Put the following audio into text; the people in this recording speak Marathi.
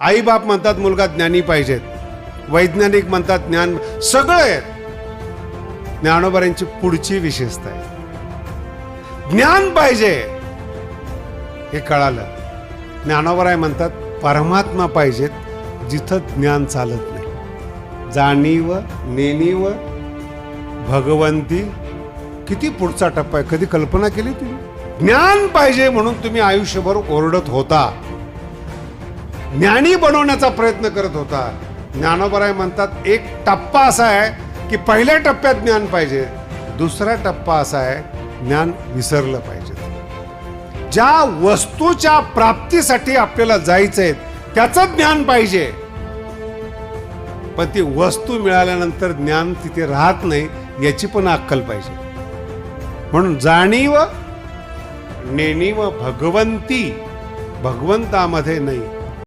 आई बाप म्हणतात मुलगा ज्ञानी पाहिजेत, वैज्ञानिक म्हणतात ज्ञान, सगळं आहे. ज्ञानोबांची पुढची विशेषता आहे, ज्ञान पाहिजे हे कळालं. ज्ञानोबराय म्हणतात परमात्मा पाहिजेत जिथं ज्ञान चालत नाही. जाणीव नेणीव भगवंती, किती पुढचा टप्पा आहे, कधी कल्पना केली तुम्ही? ज्ञान पाहिजे म्हणून तुम्ही आयुष्यभर ओरडत होता, ज्ञानी बनवण्याचा प्रयत्न करत होता. ज्ञानोबराय म्हणतात एक टप्पा असा आहे की पहिल्या टप्प्यात ज्ञान पाहिजे, दुसरा टप्पा असा आहे ज्ञान विसरलं पाहिजे. ज्या वस्तूच्या प्राप्तीसाठी आपल्याला जायचंय त्याचं ज्ञान पाहिजे, पण ती वस्तू मिळाल्यानंतर ज्ञान तिथे राहत नाही याची पण अक्कल पाहिजे. म्हणून जाणीव नेणीव भगवंती, भगवंतामध्ये नाही